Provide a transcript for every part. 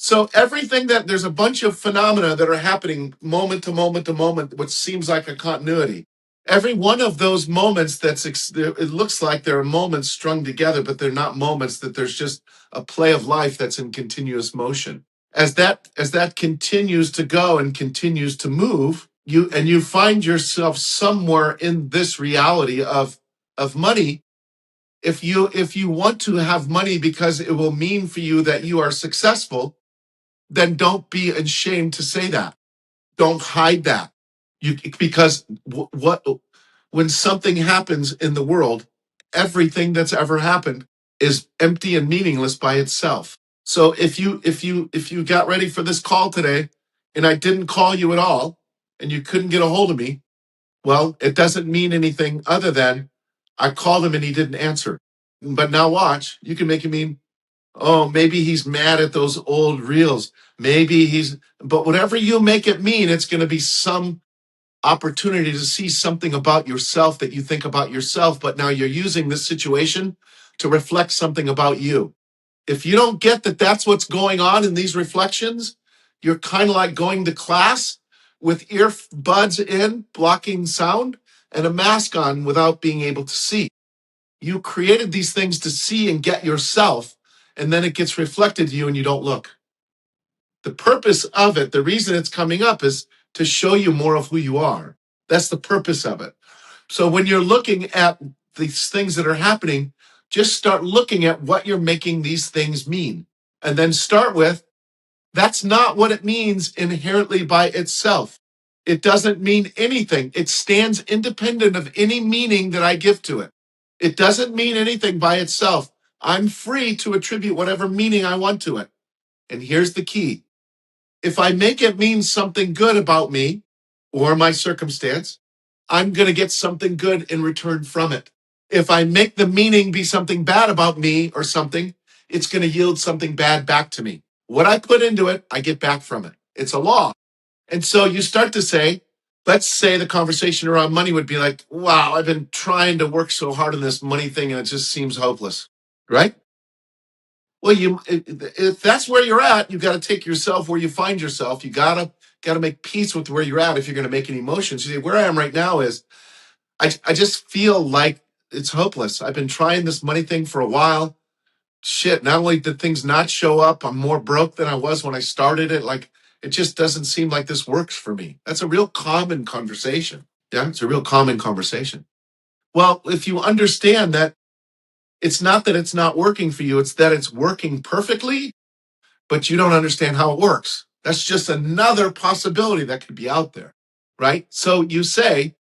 So everything there's a bunch of phenomena that are happening moment to moment to moment, which seems like a continuity. Every one of those moments it looks like there are moments strung together, but they're not moments, that there's just a play of life that's in continuous motion. As that continues to go and continues to move, you find yourself somewhere in this reality of money. If you want to have money because it will mean for you that you are successful, then don't be ashamed to say that. Don't hide that. Because what when something happens in the world, everything that's ever happened is empty and meaningless by itself. So if you got ready for this call today and I didn't call you at all and you couldn't get a hold of me, well, it doesn't mean anything other than I called him and he didn't answer. But now watch, you can make it mean, oh, maybe he's mad at those old reels. But whatever you make it mean, it's going to be some opportunity to see something about yourself that you think about yourself. But now you're using this situation to reflect something about you. If you don't get that that's what's going on in these reflections, you're kind of like going to class with earbuds in, blocking sound, and a mask on without being able to see. You created these things to see and get yourself, and then it gets reflected to you and you don't look. The purpose of it, the reason it's coming up, is to show you more of who you are. That's the purpose of it. So when you're looking at these things that are happening, just start looking at what you're making these things mean. And then start with, that's not what it means inherently by itself. It doesn't mean anything. It stands independent of any meaning that I give to it. It doesn't mean anything by itself. I'm free to attribute whatever meaning I want to it. And here's the key. If I make it mean something good about me or my circumstance, I'm going to get something good in return from it. If I make the meaning be something bad about me or something, it's going to yield something bad back to me. What I put into it, I get back from it. It's a law. And so you start to say, let's say the conversation around money would be like, wow, I've been trying to work so hard on this money thing and it just seems hopeless, right? Well, if that's where you're at, you got to take yourself where you find yourself. You gotta make peace with where you're at if you're going to make any motions. You say, where I am right now is I just feel like it's hopeless. I've been trying this money thing for a while. Shit, not only did things not show up, I'm more broke than I was when I started it. Like, it just doesn't seem like this works for me. That's a real common conversation. Yeah, it's a real common conversation. Well, if you understand that it's not that it's not working for you, it's that it's working perfectly, but you don't understand how it works. That's just another possibility that could be out there, right? So you say,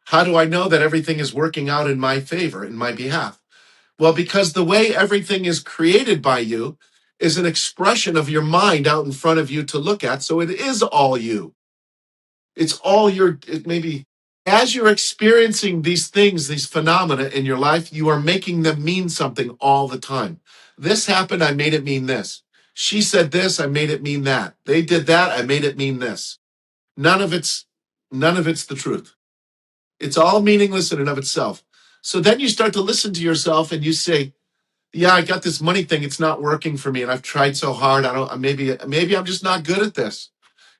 how do I know that everything is working out in my favor, in my behalf? Well, because the way everything is created by you is an expression of your mind out in front of you to look at. So it is all you. It's all maybe as you're experiencing these things, these phenomena in your life, you are making them mean something all the time. This happened, I made it mean this. She said this, I made it mean that. They did that, I made it mean this. None of it's the truth. It's all meaningless in and of itself. So then you start to listen to yourself and you say, yeah, I got this money thing. It's not working for me. And I've tried so hard. Maybe I'm just not good at this.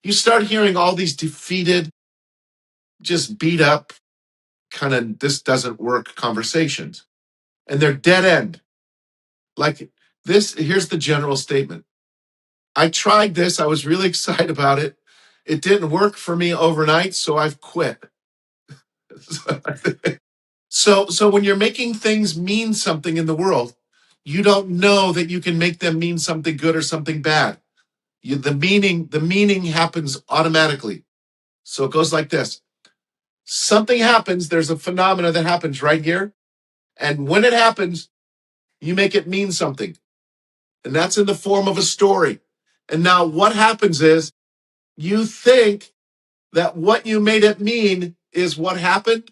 You start hearing all these defeated, just beat up, kind of this doesn't work conversations. And they're dead end. Like this, here's the general statement. I tried this. I was really excited about it. It didn't work for me overnight, so I've quit. So when you're making things mean something in the world, you don't know that you can make them mean something good or something bad. The meaning happens automatically. So it goes like this. Something happens, there's a phenomena that happens right here. And when it happens, you make it mean something. And that's in the form of a story. And now what happens is you think that what you made it mean is what happened,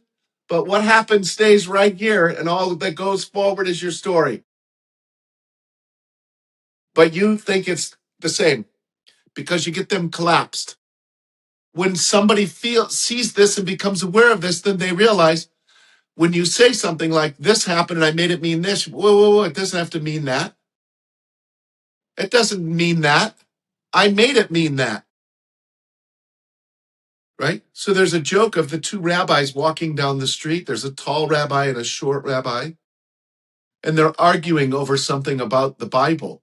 but what happened stays right here, and all that goes forward is your story. But you think it's the same because you get them collapsed. When somebody sees this and becomes aware of this, then they realize when you say something like this happened and I made it mean this, whoa, it doesn't have to mean that. It doesn't mean that. I made it mean that, right? So there's a joke of the two rabbis walking down the street. There's a tall rabbi and a short rabbi, and they're arguing over something about the Bible.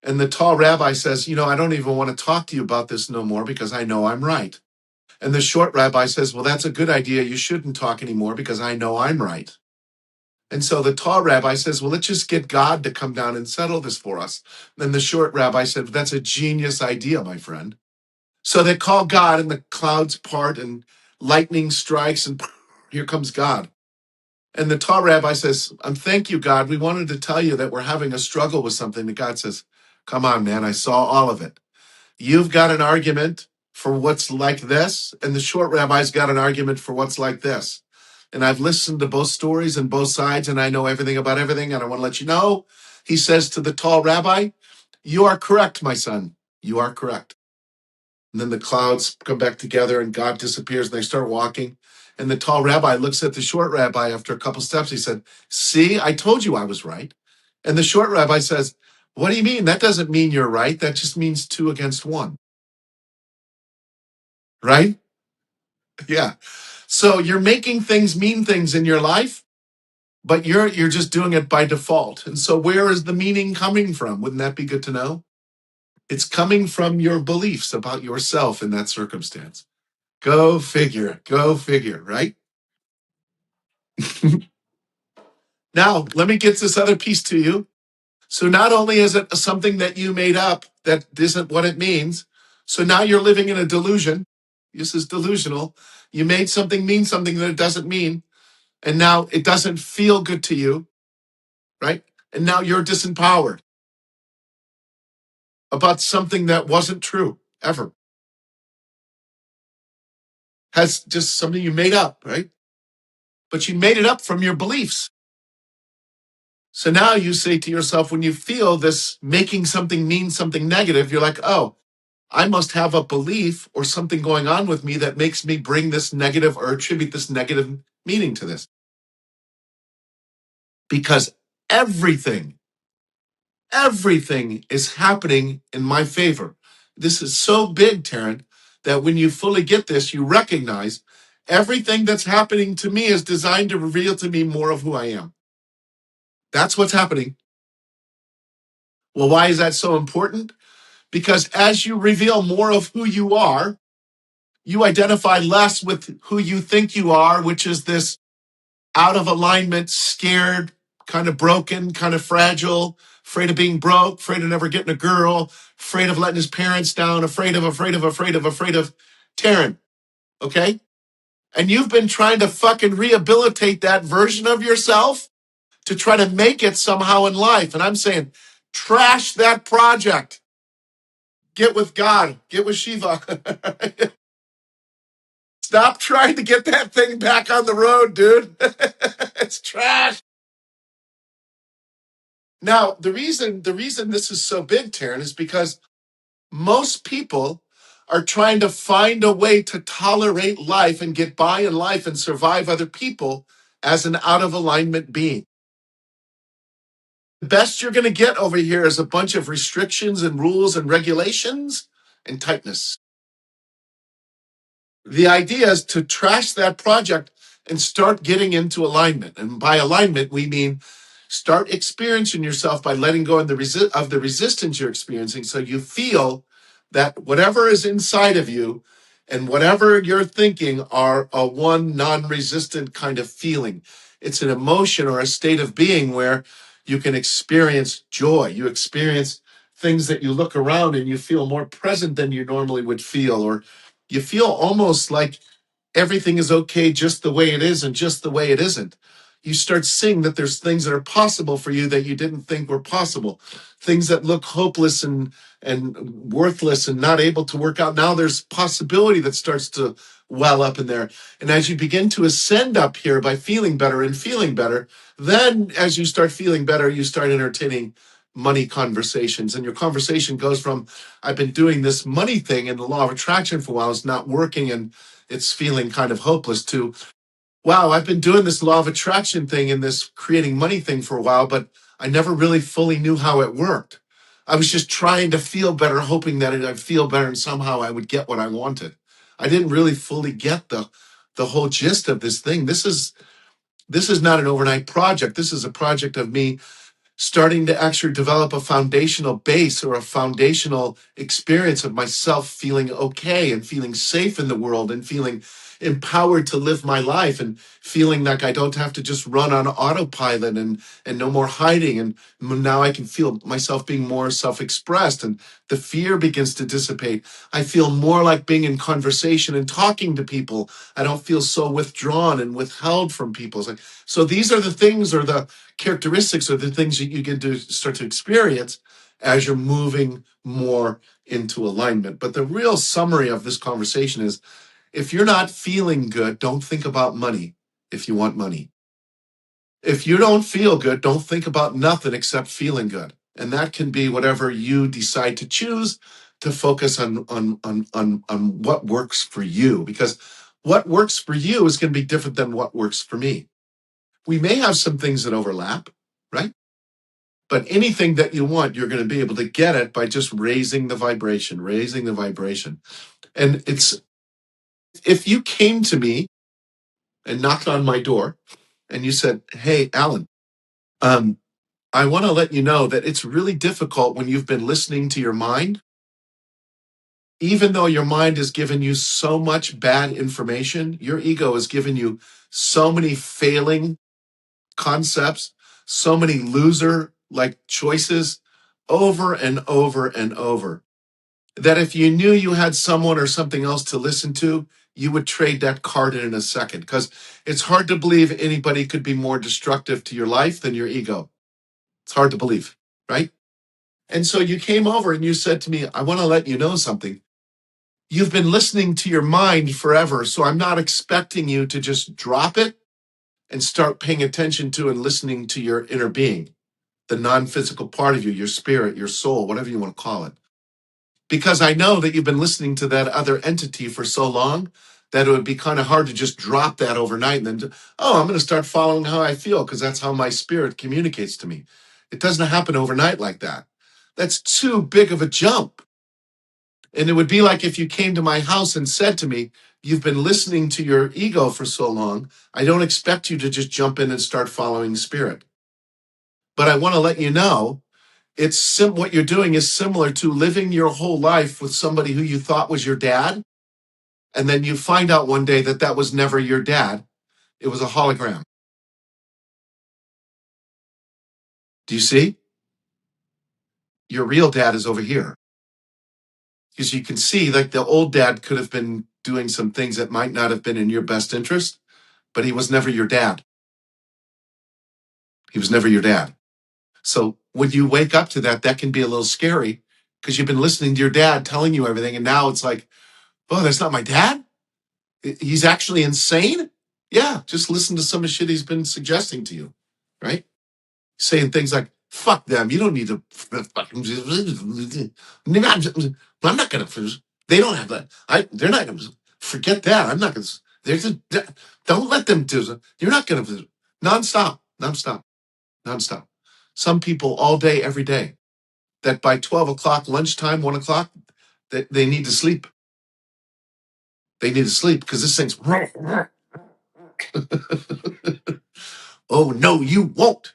And the tall rabbi says, I don't even want to talk to you about this no more because I know I'm right. And the short rabbi says, well, that's a good idea. You shouldn't talk anymore because I know I'm right. And so the tall rabbi says, well, let's just get God to come down and settle this for us. Then the short rabbi said, that's a genius idea, my friend. So they call God and the clouds part and lightning strikes and here comes God. And the tall rabbi says, thank you, God. We wanted to tell you that we're having a struggle with something. And God says, come on, man. I saw all of it. You've got an argument for what's like this, and the short rabbi's got an argument for what's like this. And I've listened to both stories and both sides, and I know everything about everything, and I want to let you know. He says to the tall rabbi, you are correct, my son. You are correct. And then the clouds come back together, and God disappears, and they start walking. And the tall rabbi looks at the short rabbi after a couple steps. He said, see, I told you I was right. And the short rabbi says, what do you mean? That doesn't mean you're right. That just means 2 against 1. Right? Yeah. So you're making things mean things in your life, but you're just doing it by default. And so where is the meaning coming from? Wouldn't that be good to know? It's coming from your beliefs about yourself in that circumstance. Go figure. Go figure, right? Now, let me get this other piece to you. So not only is it something that you made up that isn't what it means, so now you're living in a delusion. This is delusional. You made something mean something that it doesn't mean. And now it doesn't feel good to you, right? And now you're disempowered about something that wasn't true ever. Has just something you made up, right? But you made it up from your beliefs. So now you say to yourself, when you feel this making something mean something negative, you're like, oh, I must have a belief or something going on with me that makes me bring this negative or attribute this negative meaning to this. Because everything is happening in my favor. This is so big, Taryn, that when you fully get this, you recognize everything that's happening to me is designed to reveal to me more of who I am. That's what's happening. Well, why is that so important? Because as you reveal more of who you are, you identify less with who you think you are, which is this out of alignment, scared, kind of broken, kind of fragile, afraid of being broke, afraid of never getting a girl, afraid of letting his parents down, afraid of Taryn. Okay? And you've been trying to fucking rehabilitate that version of yourself to try to make it somehow in life. And I'm saying, trash that project. Get with God. Get with Shiva. Stop trying to get that thing back on the road, dude. It's trash. Now, the reason this is so big, Taryn, is because most people are trying to find a way to tolerate life and get by in life and survive other people as an out of alignment being. The best you're going to get over here is a bunch of restrictions and rules and regulations and tightness. The idea is to trash that project and start getting into alignment. And by alignment, we mean start experiencing yourself by letting go of the resistance you're experiencing, so you feel that whatever is inside of you and whatever you're thinking are a one non-resistant kind of feeling. It's an emotion or a state of being where you can experience joy. You experience things that you look around and you feel more present than you normally would feel, or you feel almost like everything is okay just the way it is and just the way it isn't. You start seeing that there's things that are possible for you that you didn't think were possible. Things that look hopeless and worthless and not able to work out. Now there's possibility that starts to well up in there. And as you begin to ascend up here by feeling better and feeling better, then as you start feeling better, you start entertaining money conversations. And your conversation goes from, I've been doing this money thing in the law of attraction for a while, it's not working and it's feeling kind of hopeless, to, wow, I've been doing this law of attraction thing and this creating money thing for a while, but I never really fully knew how it worked. I was just trying to feel better, hoping that I'd feel better and somehow I would get what I wanted. I didn't really fully get the whole gist of this thing. This is not an overnight project. This is a project of me starting to actually develop a foundational base or a foundational experience of myself feeling okay and feeling safe in the world and feeling empowered to live my life and feeling like I don't have to just run on autopilot and no more hiding. And now I can feel myself being more self-expressed and the fear begins to dissipate. I feel more like being in conversation and talking to people. I don't feel so withdrawn and withheld from people. So these are the things, or the characteristics, or the things that you get to start to experience as you're moving more into alignment. But the real summary of this conversation is, if you're not feeling good, don't think about money if you want money. If you don't feel good, don't think about nothing except feeling good. And that can be whatever you decide to choose to focus on what works for you, because what works for you is going to be different than what works for me. We may have some things that overlap, right? But anything that you want, you're going to be able to get it by just raising the vibration, raising the vibration. And it's, if you came to me and knocked on my door and you said, "Hey, Allan, um, I want to let you know that it's really difficult when you've been listening to your mind, even though your mind has given you so much bad information, your ego has given you so many failing concepts, so many loser like choices over and over and over, that if you knew you had someone or something else to listen to, you would trade that card in a second, because it's hard to believe anybody could be more destructive to your life than your ego. It's hard to believe, right? And so you came over and you said to me, "I want to let you know something. You've been listening to your mind forever, so I'm not expecting you to just drop it and start paying attention to and listening to your inner being, the non-physical part of you, your spirit, your soul, whatever you want to call it. Because I know that you've been listening to that other entity for so long that it would be kind of hard to just drop that overnight and then, oh, I'm going to start following how I feel because that's how my spirit communicates to me." It doesn't happen overnight like that. That's too big of a jump. And it would be like if you came to my house and said to me, "You've been listening to your ego for so long, I don't expect you to just jump in and start following spirit. But I want to let you know, what you're doing is similar to living your whole life with somebody who you thought was your dad, and then you find out one day that that was never your dad. It was a hologram. Do you see? Your real dad is over here." Because you can see, like, the old dad could have been doing some things that might not have been in your best interest, but he was never your dad. He was never your dad. So when you wake up to that, that can be a little scary because you've been listening to your dad telling you everything. And now it's like, "Oh, that's not my dad? He's actually insane?" Yeah, just listen to some of the shit he's been suggesting to you, right? Saying things like, "Fuck them. You don't need to. I'm not going to. They don't have that. They're not going to forget that. I'm not going to. Don't let them do it. You're not going to. Nonstop, nonstop, nonstop." Some people all day, every day, that by 12 o'clock, lunchtime, 1 o'clock, they need to sleep. They need to sleep because this thing's. Oh, no, you won't.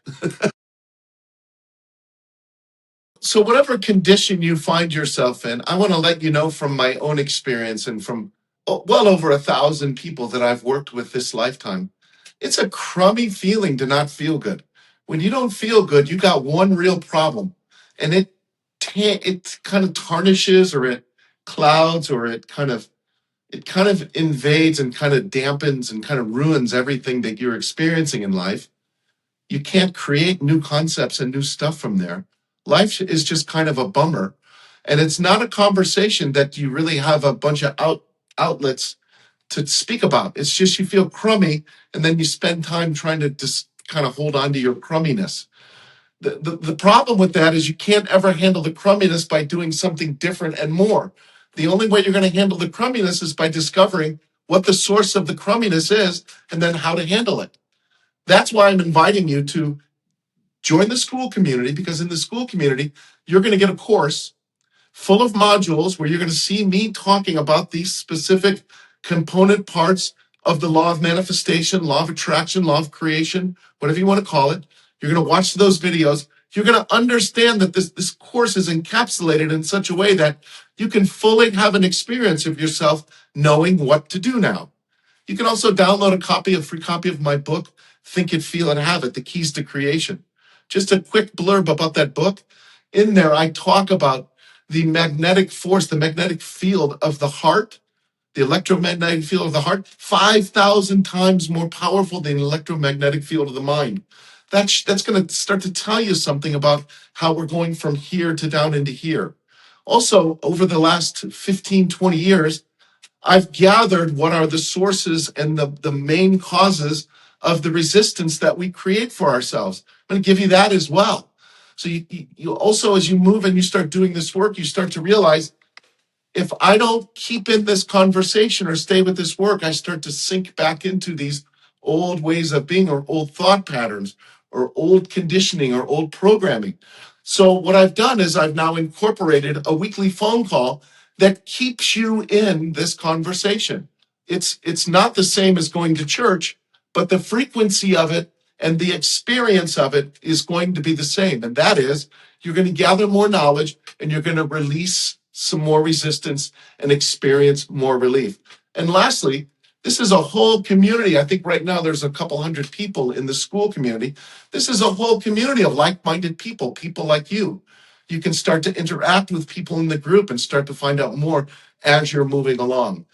So, whatever condition you find yourself in, I want to let you know from my own experience and from well over 1,000 people that I've worked with this lifetime. It's a crummy feeling to not feel good. When you don't feel good, you got one real problem, and it kind of tarnishes, or it clouds, or it kind of invades and kind of dampens and kind of ruins everything that you're experiencing in life. You can't create new concepts and new stuff from there. Life is just kind of a bummer. And it's not a conversation that you really have a bunch of outlets to speak about. It's just you feel crummy, and then you spend time trying to just kind of hold on to your crumminess. The problem with that is you can't ever handle the crumminess by doing something different and more. The only way you're going to handle the crumminess is by discovering what the source of the crumminess is and then how to handle it. That's why I'm inviting you to join the Skool community, because in the Skool community, you're going to get a course full of modules where you're going to see me talking about these specific component parts of the law of manifestation, law of attraction, law of creation, whatever you want to call it. You're going to watch those videos. You're going to understand that this course is encapsulated in such a way that you can fully have an experience of yourself knowing what to do now. You can also download a free copy of my book, Think It, Feel It, Have It, The Keys to Creation. Just a quick blurb about that book. In there, I talk about the magnetic force, the magnetic field of the heart, the electromagnetic field of the heart, 5,000 times more powerful than the electromagnetic field of the mind. That's going to start to tell you something about how we're going from here to down into here. Also, over the last 15, 20 years, I've gathered what are the sources and the main causes of the resistance that we create for ourselves. I'm going to give you that as well. So you also, as you move and you start doing this work, you start to realize if I don't keep in this conversation or stay with this work, I start to sink back into these old ways of being or old thought patterns or old conditioning or old programming. So what I've done is I've now incorporated a weekly phone call that keeps you in this conversation. It's not the same as going to church, but the frequency of it and the experience of it is going to be the same. And that is, you're going to gather more knowledge and you're going to release some more resistance and experience more relief. And lastly, this is a whole community. I think right now there's a couple hundred people in the Skool community. This is a whole community of like-minded people, people like you. You can start to interact with people in the group and start to find out more as you're moving along.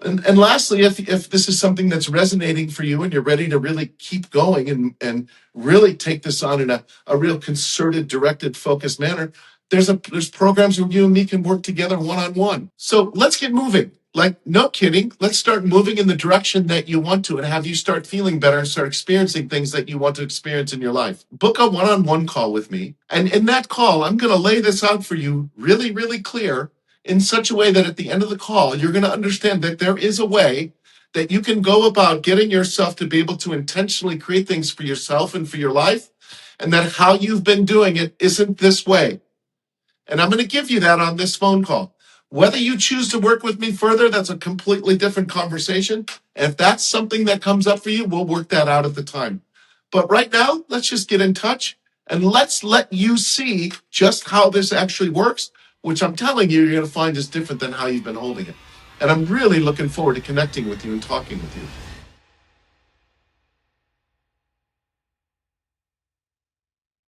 And lastly, if this is something that's resonating for you and you're ready to really keep going and really take this on in a real concerted, directed, focused manner, there's programs where you and me can work together one-on-one. So let's get moving. Like, no kidding. Let's start moving in the direction that you want to and have you start feeling better and start experiencing things that you want to experience in your life. Book a one-on-one call with me. And in that call, I'm going to lay this out for you really, really clear in such a way that at the end of the call, you're going to understand that there is a way that you can go about getting yourself to be able to intentionally create things for yourself and for your life, and that how you've been doing it isn't this way. And I'm going to give you that on this phone call. Whether you choose to work with me further, that's a completely different conversation. And if that's something that comes up for you, we'll work that out at the time. But right now, let's just get in touch and let's let you see just how this actually works, which I'm telling you, you're going to find is different than how you've been holding it. And I'm really looking forward to connecting with you and talking with you.